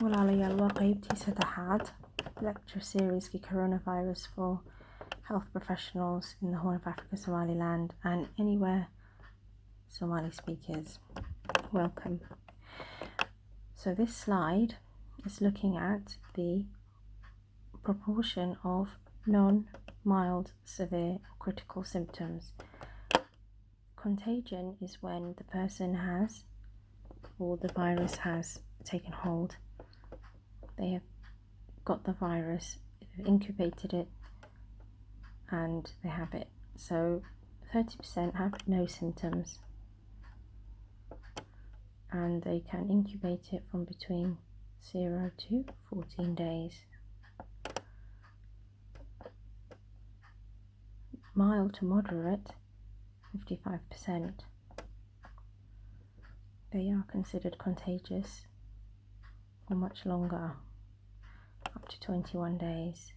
walaalayaal waa qeybtii saddexaad lecture serieski coronavirus for health professionals in the Horn of Africa, Somaliland and anywhere Somali speakers. Welcome. So this slide is looking at the proportion of non-mild, severe, or critical symptoms. Contagion is when the person has, or the virus has taken hold. They have got the virus, they've incubated it, and they have it. So 30% have no symptoms, and they can incubate it from between 0 to 14 days. Mild to moderate, 55%. They are considered contagious for much longer, up to 21 days.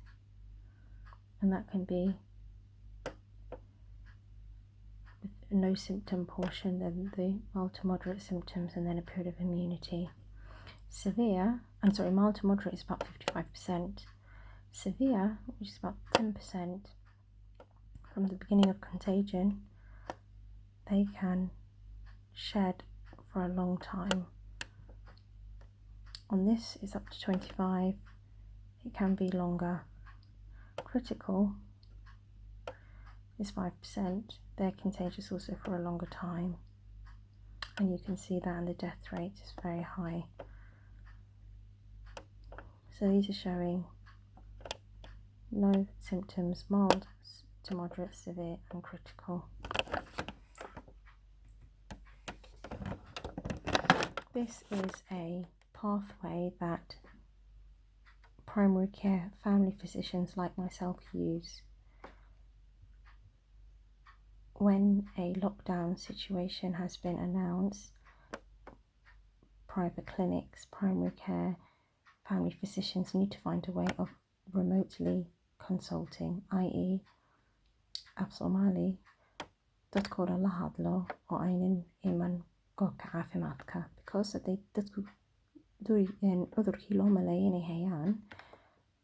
And that can be with no symptom portion, then the mild to moderate symptoms, and then a period of immunity. Mild to moderate is about 55%. Severe, which is about 10%, from the beginning of contagion, they can shed for a long time. On this is up to 25, it can be longer. Critical is 5%, they're contagious also for a longer time, and you can see that, and the death rate is very high. So these are showing no symptoms, mild to moderate, severe and critical. This is a pathway that primary care family physicians like myself use when a lockdown situation has been announced. Private clinics, primary care family physicians need to find a way of remotely consulting, i.e. af somali dadkooda la hadlo oo aynan iman goobka caafimaadka, because haday dadku cudurkii loo maleeyo inay hayaan,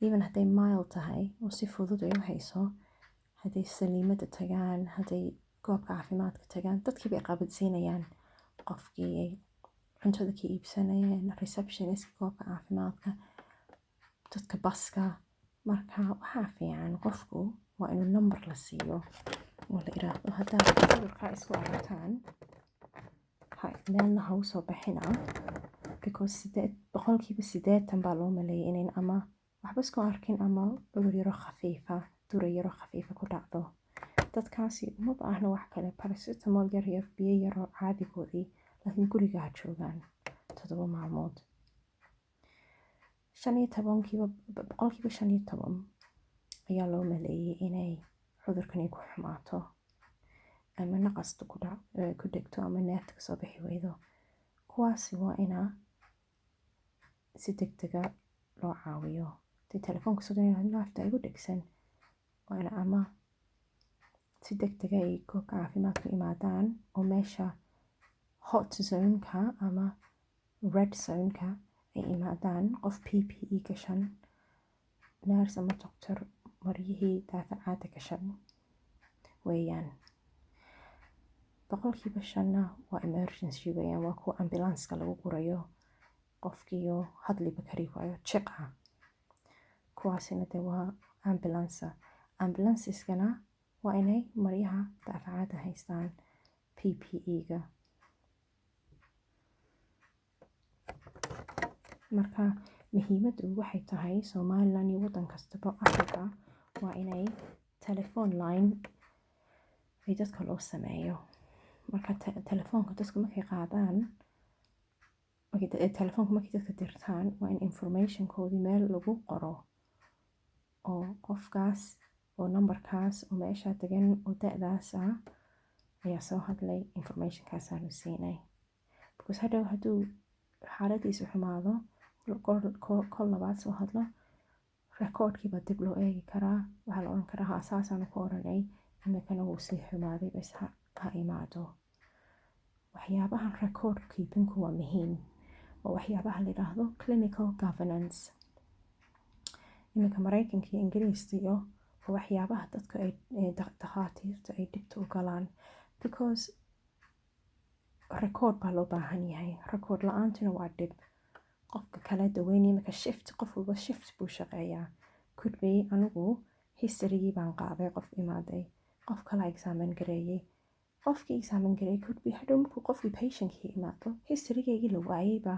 even hadday mild tahay oo si fudud ay u hayso, hadday saliimada tagaan, hadday goobka caafimaadka tagaan, dadkii bay qabadsiinayaan. Qofkii ay cuntada ka iibsanayeen, receptionist goobka caafimaadka, dadka baska. Marka waxaa fiican qofku waa inuu number la siiyo oo la yiraahdo haddaad cudurkaa isku aragtaan meelna ha u soo baxina, because 80% baa loo maleeyay inayn ama waxba isku arkin ama cudur yaro khafiifa, dura yaro khafiifa ku dhacdo. Dadkaasi uma baahna wax kale, paracetamol yar, biyo yaro caadigoodii, laakiin guriga ha joogaan 7 maalmood. 15% ayaa loo maleeyay inay cudurkani ku xumaato ama naqastu ku dhegto ama neefta kasoo bixi weydo. Kuwaasi waa inaa si degdega loo caawiyo. Hadii telefoonka soo dhacay neefta igu dhegsan, waa ina ama si degdega ay goobka caafimaadka imaadaan oo meesha hot zone-ka ama red zone-ka ay imaadaan, qof PPE gashan, nurse ama doctor maryihii daafacaada gashan weeyaan. 5% waa emergency weeyaan, waa kuwa ambulanska lagu gurayo qofkiiyo hadliba kari waayo, jiqa. Kuwaasina de waa ambulansiskana waa inay maryaha daafacaada haystaan, PPE-ga. Marka muhiimadu waxay tahay Somaliland iyo waddan kastaba Africa waa inay telephone line ay dadka loo sameeyo. Marka telefoonka dadku markay qaadaan, telefoonka markay dadka dirtaan, waa in informationkoodii meel lagu qoro oo qofkaas oo numberkaas oo meesha degan oo da'daas ah ayaa soo hadlay, informationkaas aanu siinay. Because hadduu xaaladiisu xumaado, kol labaad soo hadlo, recordkiiba dib loo eegi karaa, waxaa la oran karaa asaasaanu ku oranay, imikana wuu sii xumaaday, bas ha imaado. Waxyaabahan record keepinku waa muhiim. waa waxyaabaha la yidhaahdo clinical governance. iminka Mareykanka iyo Ingiriiska iyo waa waxyaabaha dadka ay dhakhaatiirta ay dhibta u galaan, because record baa loo baahan yahay. record la-aantuna waa dhib. qofka kala daweyn iminka shift, qof walba shift buu shaqeeyaa. could be anigu historygii baan qaaday, qof imaaday, qof kala examen gareeyay, qofkii examen gareeyay could be hadhow markuu qofkii patientkii imaado historygeygii la waayayba,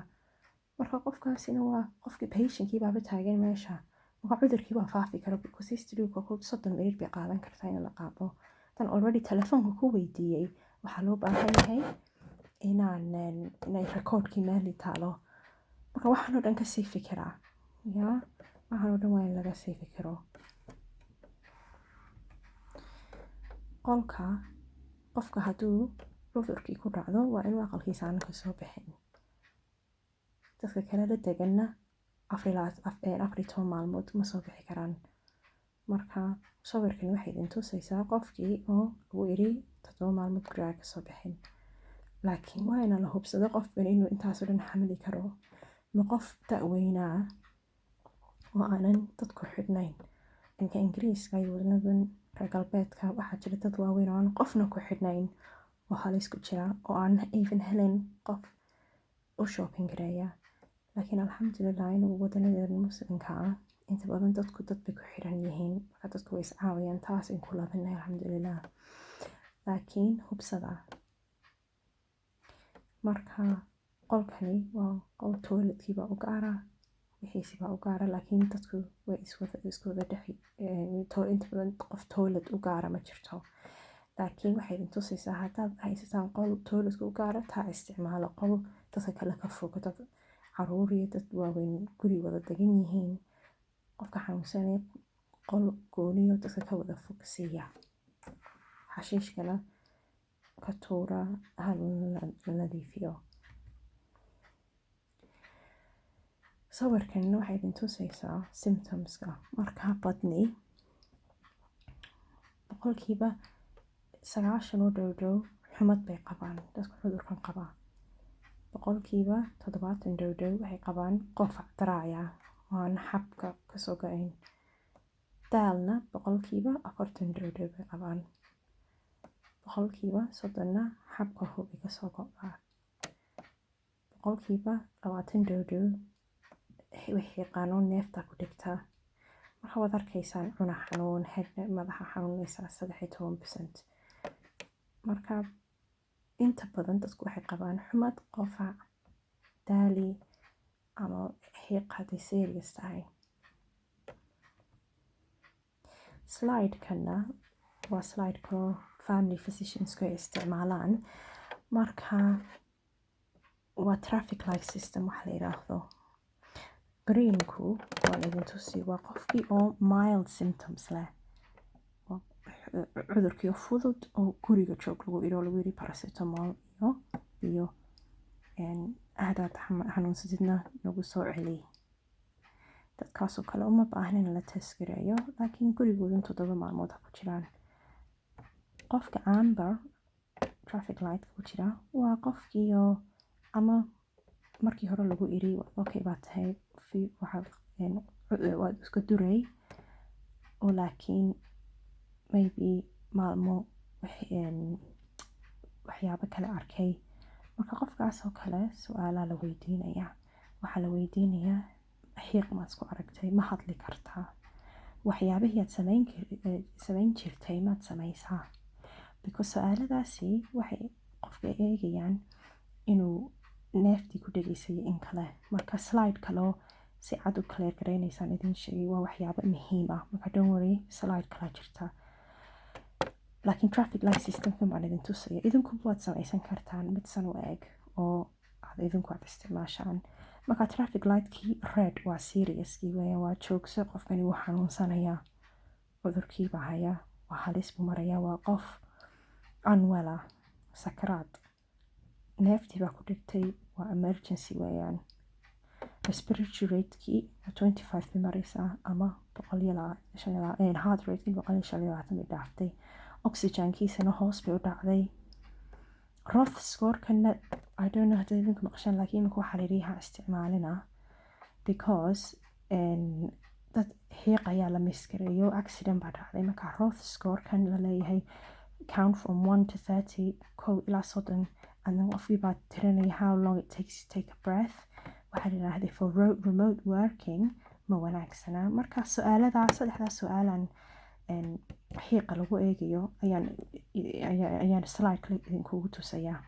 marka qofkaasina waa qofkii patientkii baaba taagan meesha, marka cudurkii baa faafi kara, because historyga 30 minute bay qaadan kartaa in la qaado. tan already telefoonka ku weydiiyey, waxaa loo baahan yahay inay recordkii meeli taalo. marka waxaan oo dhan ka sii fikiraa, waxaan oo dhan waa in laga sii fikiro. qofka hadduu cudurkii ku dhacdo waa inuu aqalkiisa aanan ka soo bixin. dadka kale la deganna 14 maalmood ma soo bixi karaan. marka sawirkan waxay idin tusaysaa qofkii oo lagu iri 7 maalmood guriga ka soo bixin, laakiin waa ina la hubsado qofkan inuu intaasoo dhan xamili karo. ma qof da'weynaa oo aanan dadku xidhnayn. inka Ingiriiska iyo wadanadan reer galbeedka waxaa jira dad waaweyn oo aan qofna ku xidhnayn oo halis ku jira, oo aan even helin qof u shopping gareeya. laakiin alxamdulilah inuu wadanadan muslimka ah inta badan dadku dad bay ku xidhan yihiin, marka dadku way iscaawiyaan, taas in ku labanay alxamdulilah. laakiin hubsada. marka qolkani waa qol toiletkiiba u gaara, wixiisiba u gaara, laakiin dadku way iswada dhexi inta badan qof toilet u gaara ma jirto. laakiin waxay idin tusaysaa haddaad haysataan qol toiletka u gaara, taa isticmaalo. qol dadka kale ka fog, dad caruur iyo dad waaweyn guri wada degan yihiin, qofka xanuunsanaya qol gooniyo dadka ka wada fog siiya. xashiishkana ka tuura, hal la nadiifiyo. sawirkan waxay idin tusaysaa symptomska. marka badni boqolkiiba 90 oo dhow xumad bay qabaan dadka cudurkan qaba. boqolkiiba 70 dhow waxay qabaan qufac daraaya oo aan xabka kasoo go-ayn. daalna boqolkiiba 40 dhow bay qabaan. boqolkiiba 30na xabka hubi kasoo go-a. boqolkiiba 20 dhow wixii qaanuun neefta ku dhigtaa. marka waad arkaysaan cuna xanuun, madaxa xanuunaysaa 13%. marka inta badan dadku waxay qabaan xumad, qufac, daali ama xiiq hadday serious tahay. slide-kana waa slide-ka family physicians-ku ay isticmaalaan. marka waa traffic light system waxa la yidhaahdo. greenku waa idin tusi, waa qofkii oo mild symptoms leh, cudurkii fudud oo guriga joog lagu yiri paracetamol iyo aadaad xanuunsadidna lagu soo celi. dadkaasoo kale uma baahna in la test gareeyo, laakiin gurigoodan 7 maalmood ha ku jiraan. qofka amber traffic light ku jira waa qofkii oo ama markii hore lagu iri okay baa tahay, waad iska duray oo laakiin maybe maalmo waxyaabo kale arkay. marka qofkaas oo kale su-aalaa la weydiinayaa. waxaa la weydiinayaa xiiq maad isku aragtay, ma hadli kartaa, waxyaabihii aad samayn jirtay maad samaysaa. because su-aaladaasi waxay qofka eegayaan inuu neeftii ku dhegaysay in kale. marka slide kaloo si cad u clear garaynaysaan idin sheegay waa waxyaabo muhiim ah. marka don't worry, slide kala jirta. laakiin traffic light systemka baan idin tusaya. idinku waad samaysan kartaan mid san u eg oo idinku aad isticmaashaan. marka traffic lightkii red waa seriouskii weeyaan, waa joogso, qofkani wuu xanuunsanayaa, cudurkii baa haya, waa halis buu marayaa, waa qof unwell, sakaraad, neeftii baa ku dhigtay, waa emergency weeyaan. respiratory rate-kii 25 bay maraysaa ama 125, heart rate-kii 125 bay dhaaftay, oxygen-kiisana hoos bay u dhacday. Roth score-kana I don't know haddaad idinku maqashaan laakiin imika waxaa la yidhi ha isticmaalina because dad xiiq ayaa la miskareeyo accident baa dhacday marka Roth scorekan la leeyahay count from 1 to 30 kow ilaa 30 and then qofkii baa tirinaya how long it takes to take a breath waxaa la yidhaahday for remote working ma wanaagsana marka saddexdaas su-aalan xiiqa lagu eegayo ayaan slide idinkugu tusayaa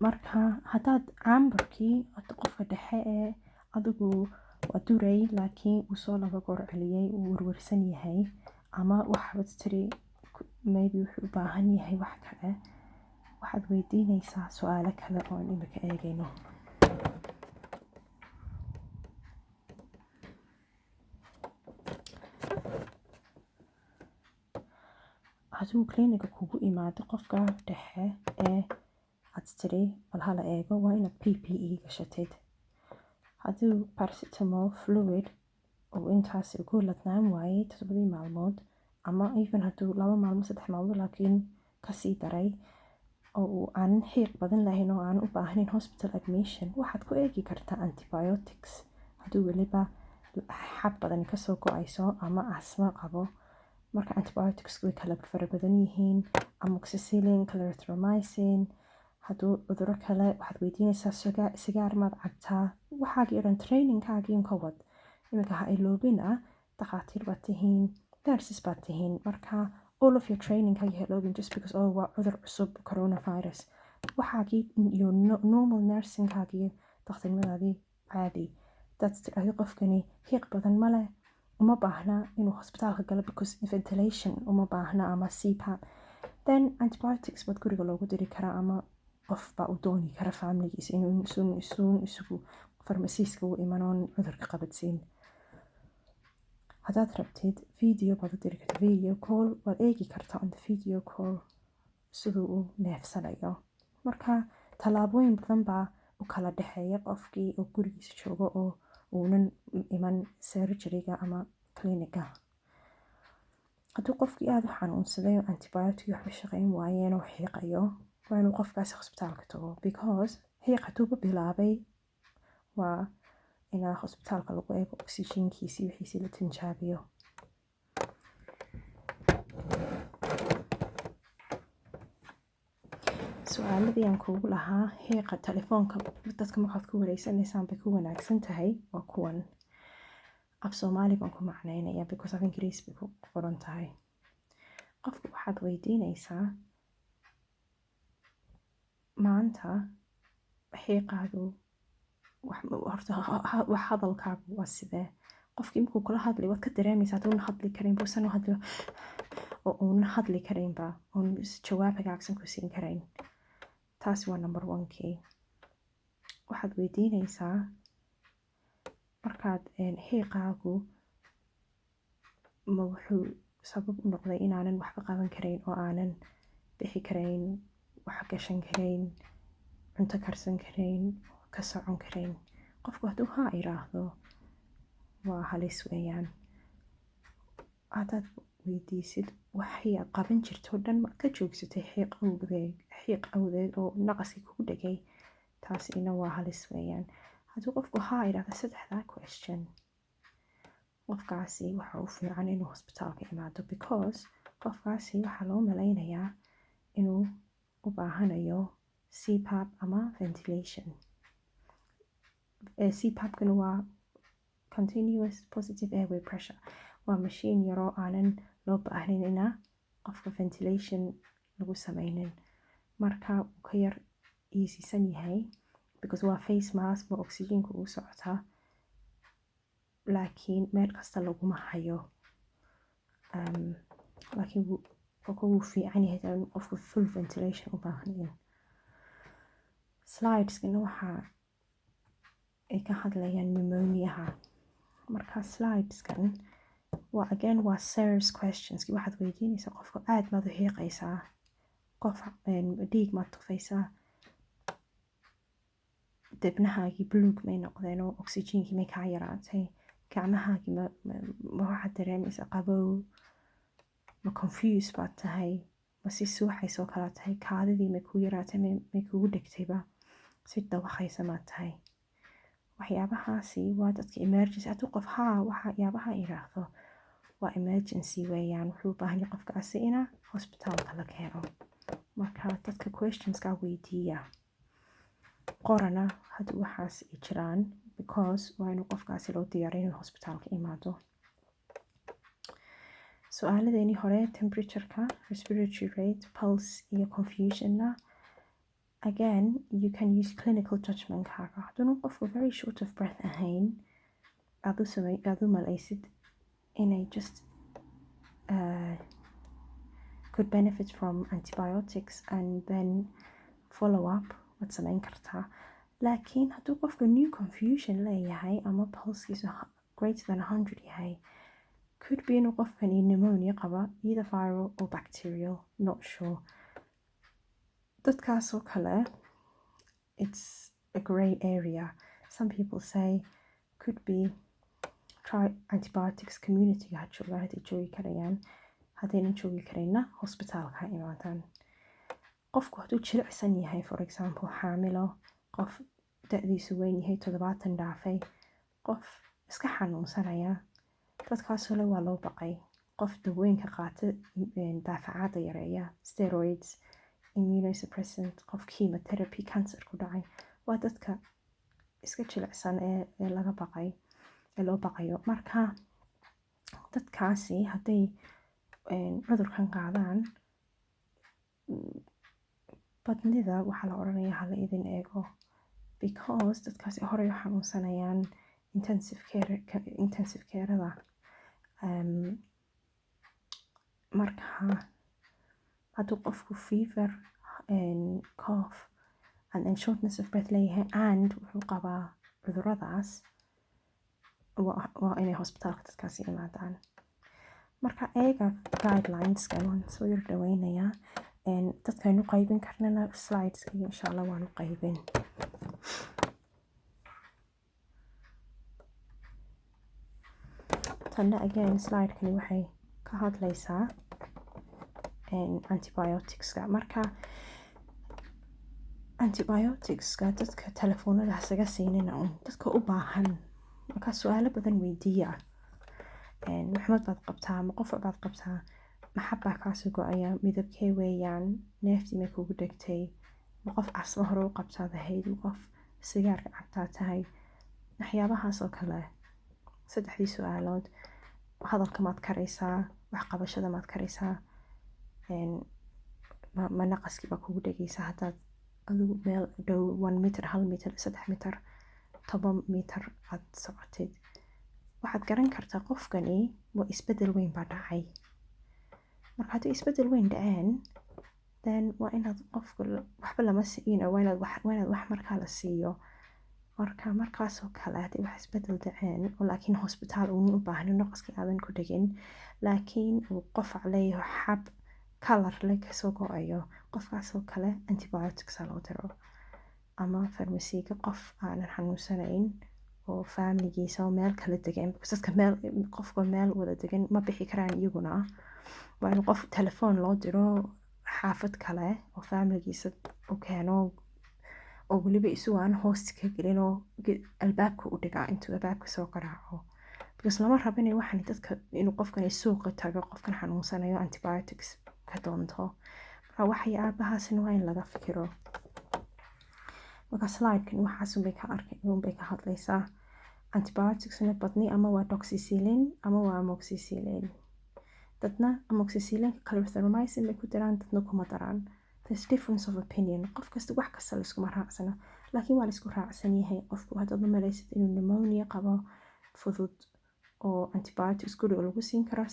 marka haddaad cambarkii qofka dhexe ee adigu waa duray laakiin uu soo laba goor celiyey uu warwarsan yahay ama waxaad tiri maybe wuxuu u baahan yahay wax kale waxaad weydiinaysaa su-aalo kale oo aan imika eegayno hadduu cliniga kugu imaado qofka dhexe ee aad tiri bal hala eego waa inaad PPE gashatid hadduu paracetamol fluid oo intaas ugu ladnaan waayey 7 maalmood ama even hadduu 2 maalmood 3 maalmood laakiin kasii daray oo uu aan xiiq badan lahayn oo aan u baahnayn hospital admission waxaad ku eegi kartaa antibiotics hadduu weliba xab badan kasoo go-ayso ama asma qabo marka antibiotics way kala fara badan yihiin amoxicillin clarithromycin hadduu cuduro kale waxaad weydiinaysaa sigaar maad cabtaa waxaagii dhan trainingkaagii ka wad imika ha iloobina dhakhaatiir baad tihiin nurses baad tihiin marka all of your trainingkaagii ha iloobin just because waa cudur cusub coronavirus waxaagii iyo normal nursingkaagii dhakhtarnimadaadii caadi daad tidhaahdo qofkani xiiq badan ma leh uma baahna inuu hospitaalka galo because ventilation uma baahna ama CPAP then antibiotics baad guriga loogu diri karaa ama qof baa u dooni kara familigiisa inuu isugu farmasiiska u imanoon cudurka qabadsiin haddaad rabtid video baad u diri karta video call waad eegi kartaa on the video call siduu u neefsanayo marka tallaabooyin badan baa u kala dhexeeya qofkii oo gurigiisa joogo oo uunan iman surgeryga ama cliniga hadduu qofkii aada u xanuunsaday oo antibiotic waxba shaqayn waayeen oo xiiqayo waa inuu qofkaasi hospitaalka tago because xiiq hadduuba bilaabay waa inaa hospitaalka lagu eego oxygenkiisii wixiisii la tinjaabiyo su-aaladii aan kuugu lahaa xiiqa telefoonka dadka markaad ku wareysanaysaan bay ku wanaagsan tahay waa kuwan af soomaali baan ku macnaynaya because af ingiriis bay ku qoran tahay qofka waxaad weydiinaysaa maanta xiiqaadu horta wax hadalkaagu waa sidee qofkii markuu kula hadlay waad ka dareemaysaa haduuna hadli karayn buusan u hadlo oo uuna hadli karaynba uun jawaab hagaagsan ku siin karayn taasi waa number 1kii waxaad weydiinaysaa markaad xiiqaagu ma wuxuu sabab u noqday inaanan waxba qaban karayn oo aanan bixi karayn wax gashan karayn cunto karsan karayn ka socon karayn qofku hadduu haa iraahdo waa halis weeyaan haddaad weydiisid waxay aad qaban jirto dhan ma ka joogsatay xiiq awdeed oo naqaskii kugu dhegay taasina waa halis weeyaan hadduu qofku haa iraahdo 3 question qofkaasi waxa u fiican inuu hospitaalka imaado because qofkaasi waxaa loo malaynayaa inuu u baahanayo CPAP ama ventilation CPAP-kana waa continuous positive airway pressure waa mashiin yaroo aanan loo baahnayn inaa qofka ventilation lagu sameynin marka uu ka yar iisiisan yahay because waa face mask waa oxygenka ugu socotaa laakiin meel kasta laguma hayo laakiin wuu fiican yahay qofku full ventilation u baahnayn slideskana waxaa ay ka hadlayaan pneumoniaha marka slideskan waa again waa serious questions waxaad weydiinaysaa qofka aad maad u xiiqaysaa qof dhiig maad tufaysaa debnahaagii buluug may noqdeen oo oxygenkii may kaa yaraatay gacmahaagii ma waxaad dareemaysaa qabow ma confuse baad tahay masi suuxaysoo kala tahay, kaadidii may ku yaraatay, may kugu dhegtayba, si dawaqaysa ma tahay. waxyaabahaasi waa dadka emergency. hadduu qof waxyaabaha yiraahdo waa emergency weeyaan, wuxuu u baahan yahay qofkaasi ina hospitaalka la keeno. marka dadka questionska weydiiya, qorana haddii waxaas ay jiraan, because waa inuu qofkaasi loo diyaariyo inuu hospitaalka imaado. su-aaladeeni hore, temperatureka, respiratory rate, pulse iyo confutionna, again you can use clinical judgmentkaaga. hadduu qofku very short of breath ahayn, aad u malaysid inay just could benefit from antibiotics and then follow up, waad samayn kartaa. laakiin hadduu qofka new confusion leeyahay ama pulsekiisu greater than 100 yahay, could be inuu qofkani pneumonia qaba, either viral or bacterial, not sure. dadkaasoo kale, it's a grey area. some people say could be try antibiotics community-ga ha joogaan hadday joogi karayaan, haddaynan joogi karayna hospitaalka ha imaadaan. qofku hadduu jilicsan yahay, for example xaamilo, qof da-diisu weyn yahay 70 dhaafay, qof iska xanuunsanaya, dadkaasoo le waa loo baqay. qof dawooyinka qaata daafacaada yareeya, steroids, immunosuppressant, qof chemotherapy, cancer ku dhacay, waa dadka iska jilicsan ee laga baqay, ee loo baqayo. marka dadkaasi hadday cudurkan qaadaan, badnida waxaa la odhanayaa hala idin eego, because dadkaasi horey u xanuunsanayaan intensive careda. marka hadduu qofku fever, cough and then shortness of breath leeyahay and wuxuu qabaa cuduradaas, waa inay hospitaalka dadkaasi imaadaan. marka eega guidelineskan waan soo yar dhaweynayaa. dadkaynu qaybin karnana slideska insha allah waanu qaybin. tanna again slidekani waxay ka hadlaysaa antibioticska. marka antibioticska dadka telefoonada hasaga siinina dadka u baahan. marka su-aalo badan weydiiya. maxmed baad qabtaa, ma qof baad qabtaa, maxabbaa kaasoo go-aya, midabkee weeyaan, neeftii may kugu dhegtay, ma qof casmo hore u qabtaad ahayd, ma qof sigaarka cabtaa tahay, waxyaabahaasoo kale. 3 su-aalood. hadalka maad karaysaa, waxqabashada maad karaysaa, ma naqaskii baa kugu dhegaysaa haddaad adigu meel dhow 1 mitir, 1 mitir, 3 mitir, 10 mitir aad socotid. waxaad garan kartaa qofkani waa isbedel weyn baa dhacay. marka haddii isbedel weyn dhaceen, then waa inaad qofka waxba lama siiyo, waa inaad wax markaa la siiyo. markaasoo kale haddii wax isbedel dhaceen, oo laakiin hospitaal uun u baahnin, naqaskii aadan ku dhegin, laakiin uu qofac leeyahay, xab color le kasoo go-ayo, qofkaasoo kale antibiotics loo diro. ama farmasiga qof aanan xanuunsanayn oo familigiisa oo meel kala degan, dadka qofka meel wada degan ma bixi karaan iyaguna. waa in qof telefoon loo diro xaafad kale oo familigiisa u keeno, oo weliba isagu aan hoosta ka gelin, oo albaabka u dhigaa intuu albaabka soo qaraaco, because lama rabo inay waxan dadka inuu qofkan suuqa tago, qofkan xanuunsanayo antibiotics ka doonto. marka waxyaabahaasina waa in laga fikiro. marka slidekan waxaas unbay ka hadlaysaa. antibioticsna badni ama waa doxycycline ama waa amoxicillin. dadna amoxicillinka clarithromycin bay ku daraan, dadna kuma daraan. there's difference of opinion. qof kasta wax kasta laiskuma raacsana, laakiin waa laisku raacsan yahay. qofku haddaad u malaysid inuu pneumonia qabo fudud oo antibiotics guriga lagu siin karo,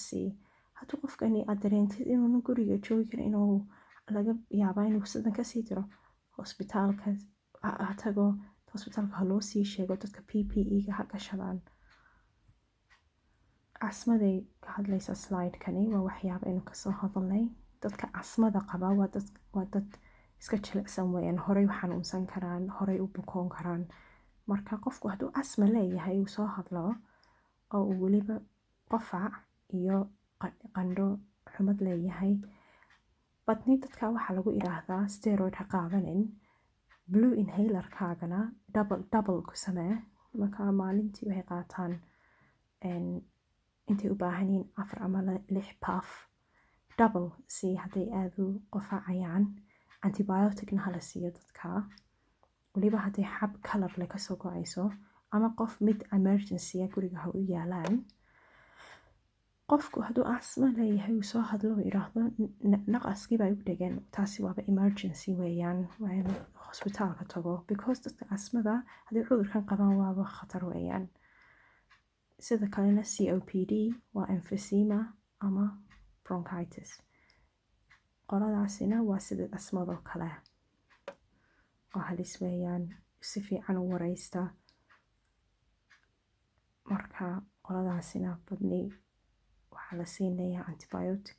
hadduu qofkani aad dareentid inuuna guriga joogi karin, inuu laga yaabaa inuu sidan kasii diro, hospitaalka ha tago, hospitaalka ha loo sii sheego, dadka PPE-ga ha gashadaan. casmaday ka hadlaysa slidekani, waa waxyaaba aynu kasoo hadalnay. dadka casmada qaba waa dad iska jilicsan weeyaan, horey u xanuunsan karaan, horey u bukoon karaan. marka qofku hadduu casma leeyahay uu soo hadlo, oo uu weliba qofac iyo qandho xumad leeyahay, badni dadka waxaa lagu yiraahdaa steroid ha qaadanin, blue inhalerkaagana double ku samee. Marka maalintii waxay qaataan intay u baahan yihiin 4 ama 6 puff, double si hadday aad u qofacayaan. Antibioticna hala siiyo dadka, waliba hadday xab kalar leh kasoo go-ayso ama qof mid emergency guriga ha u yaalaan. Qofku hadduu asma leeyahay uu soo hadlo uu yiraahdo naqaskii baa igu dhegan, taasi waaba emergency weeyaan, waa in hospitaalka tago, because dadka asmada hadday cudurkan qabaan waaba khatar weeyaan. Sida kalena COPD waa emphysema ama bronchitis, qoladaasina waa sida asmadoo kale oo halis weeyaan, si fiican u wareysta. Marka qoladaasina badni waxaa la siinayaa antibiotic,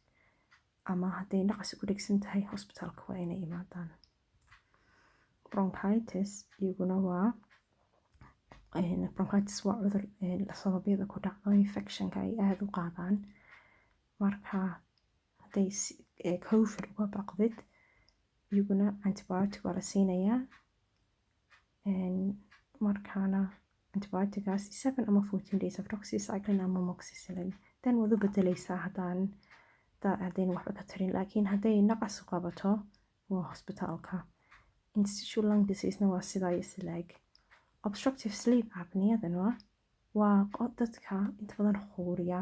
ama hadday naqas ku dhegsan tahay hospitaalka waa inay imaadaan. Bronchitis iyaguna waa cudur sababyada ku dhacdo infectionka ay aada u qaadaan. Marka hadday covid uga baqdid, iyaguna antibiotic waa la siinayaa. Markaana antibioticaasi 7 ama 14 days of doxycycline ama amoxicillin, then waad u bedeleysaa haddayna waxba ka tarin. Laakiin hadday naqas qabato waa hospitaalka. Interstitial lung diseasena waa sidaa isleeg. Obstructive sleep apnea-dana waa dadka inta badan quuriya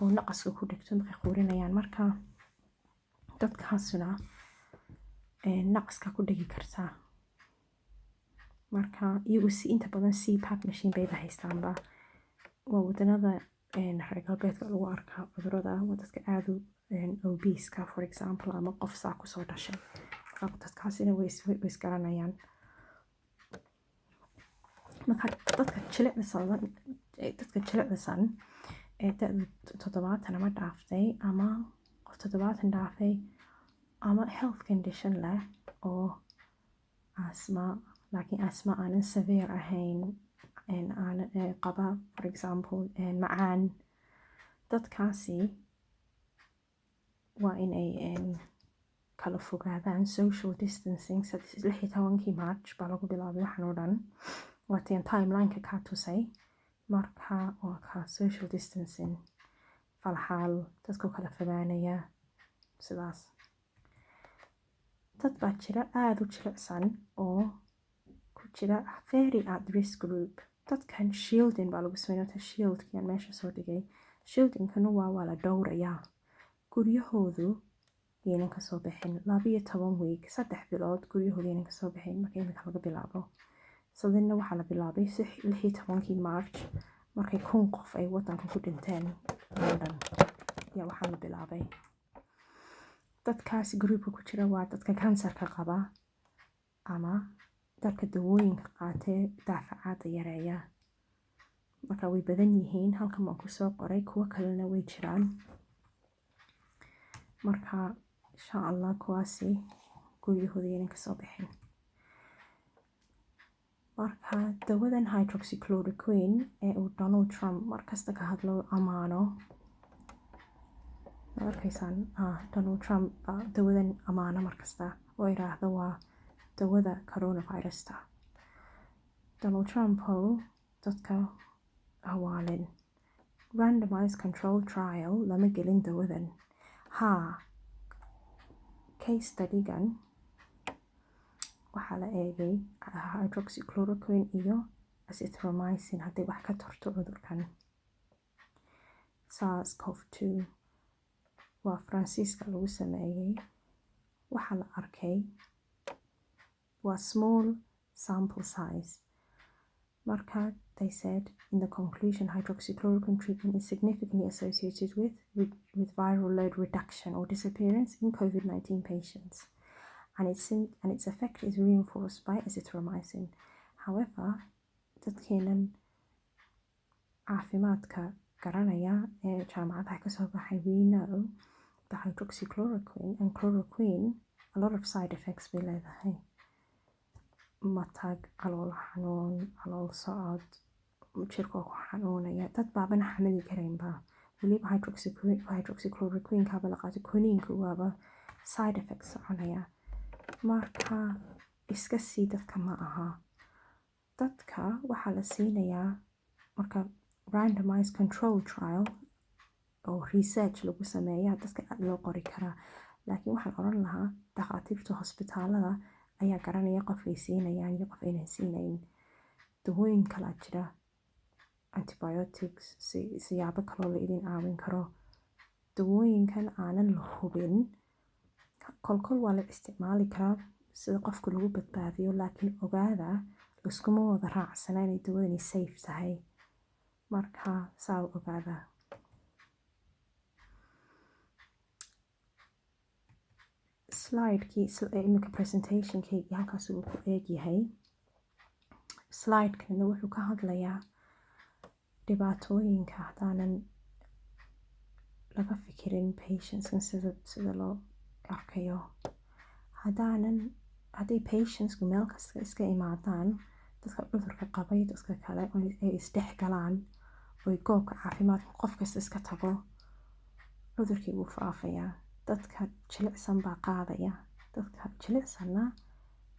oo naqaska ku dhegto markay quurinayaan. Marka dadkaasuna naqaska ku dhegi kartaa. Marka iyagu inta badan CPAP machine bayba haystaanba. Waa wadanada reer galbeedka lagu arkaa cudurada, waa dadka aada u obese-ka for example, ama qof saa kusoo dhashay. Dadkaasina way isgaranayaan. Marka dadka jilicsan ee da'du 70 ama dhaaftay, ama 70 dhaafay, ama health condition leh oo asma, laakiin asma aanan severe ahayn, qaba for example macaan, dadkaasi waa inay kala fogaadaan. Social distancing 16 March baa lagu bilaabay waxaan oo dhan, waatiin timelineka kaa tusay. Marka waa ka social distancing, falxaal dadku kala fogaanaya sidaas. Dad baa jira aada u jilicsan oo ku jira very at risk group. Dadkan shielding baa lagu sameynaya. Shieldkian meesha soo dhigay. Shieldingkana waa la dhowrayaa. Guryahoodu yaynan ka soo bixin 12 week, 3 bilood guryahoodu yaynan ka soo bixin marka imika laga bilaabo. Sadina waxaa la bilaabay 16 March markay 1,000 qof ay wadanka ku dhinteen London. yaa waxaa la bilaabay. Dadkaas groupka ku jira waa dadka kansarka qaba ama dadka dawooyinka qaatee daafacaada yareeya. Marka way badan yihiin, halkan waan kusoo qoray, kuwo kalena way jiraan. Marka insha Allah kuwaasi guryahooda yaynan ka soo bixin. Marka dawadan hydroxychloroquine ee uu Donald Trump markasta ka hadlo amaano, markaysaan Donald Trump dawadan amaano markasta oo yiraahdo waa dawada coronavirusta. Donald Trump oo dadka hawaalin randomized control trial lama gelin dawadan. Case study-gan waxaa la eegay hydroxychloroquine iyo azithromycin hadday wax ka tarto cudurkan SARS-CoV-2. waa Faransiiska lagu sameeyay. waxaa la arkay waa small sample size. Marka they said in the conclusion hydroxychloroquine treatment is significantly associated with viral load reduction or disappearance in COVID-19 patients, and its effect is reinforced by azithromycin. However, dadkeenan caafimaadka garanaya ee jaamacadaha ka soo baxay, we know the hydroxychloroquine and chloroquine a lot of side effects bay leedahay. Matag, calool xanuun, calool socod, jirka ku xanuunaya, dad baabana xamili karaynba. weliba hydroxychloroquine kaaba la qaato, koniinku waaba side effects soconaya. Marka iska sii dadka ma aha. Dadka waxaa la siinayaa marka randomized control trial oo research lagu sameeyaa dadka aad loo qori karaa. Laakiin waxaan oran lahaa dhakhaatiirta hospitaalada ayaa garanaya qofkay siinayaan iyo qof aynan siinayn. Dawooyin kala jira antibiotics siyaabo kaloo la idin caawin karo. Dawooyinkan aanan la hubin kolkol waa la isticmaali karaa sida qofka lagu badbaadiyo, laakiin ogaada liskuma wada raacsana inay dawadani safe tahay. Marka saa ogaada. Slide-kii iminka presentationkeygii halkaas uu ku eegyahay. Slide-kana wuxuu ka hadlayaa dhibaatooyinka haddaanan laga fikirin patients-kan sida loo arkayo. Hadday patients-ku meel kasta iska imaadaan, dadka cudurka qabay dadka kale ay isdhex galaan oy goobka caafimaadka qof kasta iska tago, cudurkii wuu faafayaa. Dadka jilicsan baa qaadaya. Dadka jilicsanna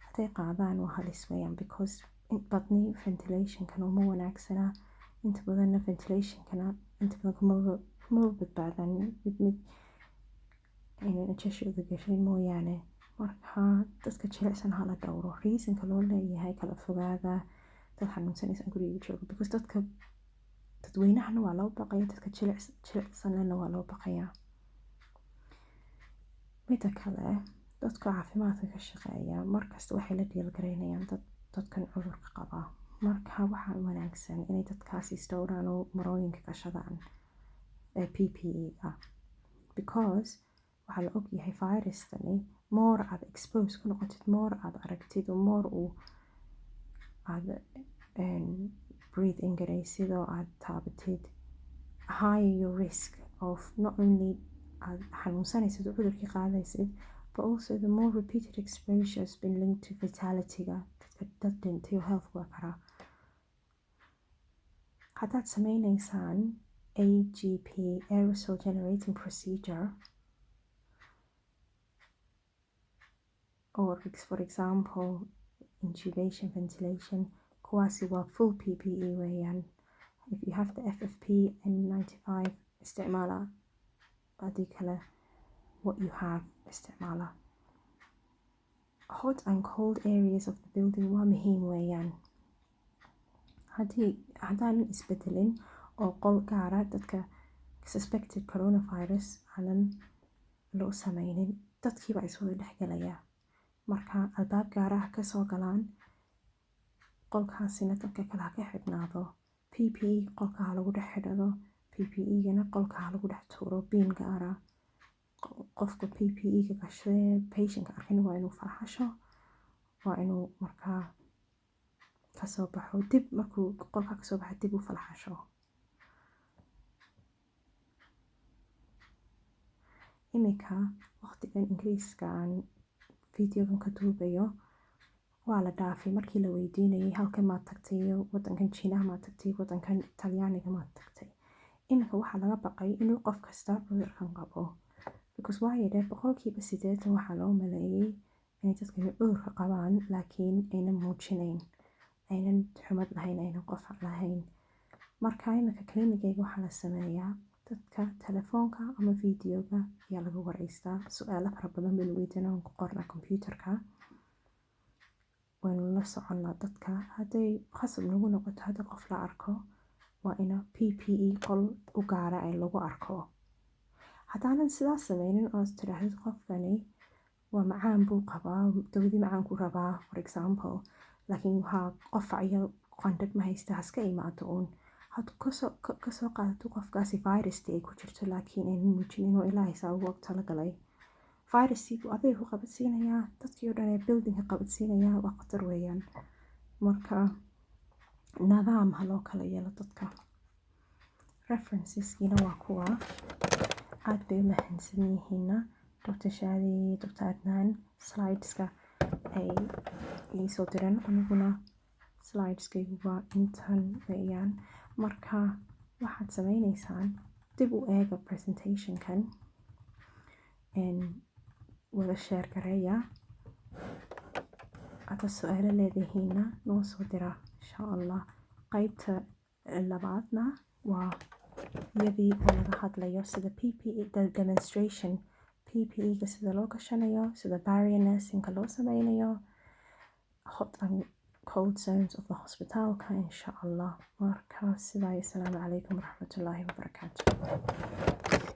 hadday qaadaan waa halis weeyaan because badni ventilationkana uma wanaagsana. Inta badanna ventilationkana inta badan kuma badbaadaan mid inayna jashooda gashay mooyaane. Marka dadka jilicsan hala dhowro. Reasonka loo leeyahay kala fogaada, dad xanuunsanaysan guriga jooga because dadweynahana waa loo baqaya, dadka jilicsanna waa loo baqayaa. Mida kale, dadka caafimaadka ka shaqeeya markasta waxay la dhiilgaraynayaan dadkan cudurka qaba. Marka waxaa wanaagsan inay dadkaasi isdhowraan oo marooyinka gashadaan PPE-ga because waxaa la ogyahay virus-tani more aad expose ku noqotid, more aad aragtid, more aad breathe in garaysid oo aad taabatid, higher your risk of not only aad xanuunsanaysid oo cudurkii qaadaysid, but also the more repeated exposure has been linked to fatality-ga. Dadka dad dhintay oo health worker. Haddaad sameynaysaan AGP aerosol generating procedure or for example intubation ventilation, kuwaasi waa full PPE weeyaan. If you have the FFP N95 isticmaala, haddii kale what you have isticmaala. Hot and cold areas of the building waa muhiim weeyaan. Haddaanan isbedelin oo qol gaara dadka suspected coronavirus aanan loo sameynin, dadkiiba iswada dhex galaya. Marka albaab gaaraha ka soo galaan, qolkaasina dadka kale ha ka xidhnaado. PPE qolka ha lagu dhex xidhado, PPE-gana qolka ha lagu dhex tuuro bin gaara. Qofka PPE-ga gashay patient-ka arkayna waa inuu farxasho, waa inuu markaa kasoo baxo dib markuu qolka kasoo baxo dib u farxasho. Iminka waqtigan Ingiriiska aan videogan ka duubayo waa la dhaafay markii la weydiinayay halkan maad tagtay iyo wadankan Shiinaha maad tagtay, wadankan Talyaaniga maad tagtay. Iminka waxaa laga baqay inuu qof kasta cudurkan qabo because waayo 80% waxaa loo maleeyay inay dadka cudurka qabaan laakiin aynan muujinayn, aynan xumad lahayn, aynan qofac lahayn. Marka iminka klinikayga waxaa la sameeyaa dadka telefoonka ama videoga ayaa laga wareystaa. Su'aalo fara badan baynu weydiinaa ku qornaa computerka. Waynu la soconnaa dadka. Hadday khasab nagu noqoto hadda qof la arko, waa ina PPE qol u gaara ay lagu arko. Haddaanan sidaas sameynin oo tidhaahdid qofkani waa macaan buu qabaa, dawadii macaan ku rabaa for example, laakiin waxaa qofac iyo qandhad ma haysta haska imaado uun. Had kasoo qaadato qofkaasi viruskii ay ku jirto laakiin aynan muujinin oo ilaahay saa ugu talagalay. Viruskii buu adiga ku qabadsiinayaa, dadkii oo dhan ee buildingka qabadsiinayaa, waa khatar weeyaan. Marka nidaam ha loo kala yeelo dadka. Referenceskiina waa kuwa aad bay u mahadsan yihiinna Dr. Shadi, Dr. Adnan, slideska ay ii soo direen, aniguna slideskaygu waa intan weeyaan. Marka waxaad sameynaysaan dib u eega presentationkan wada sheer gareeya. hadda su-aalo leedihiina noo soo dira insha allah. qaybta labaadna waa iyadii oo laga hadlayo sida PPE demonstration, PPE-ga sida loo gashanayo, sida barrier nursing-ka loo sameynayo, hot and cold zones of the hospitalka insha allah. marka sidaa, assalaamu calaykum waraxmatullaahi wabarakaatu.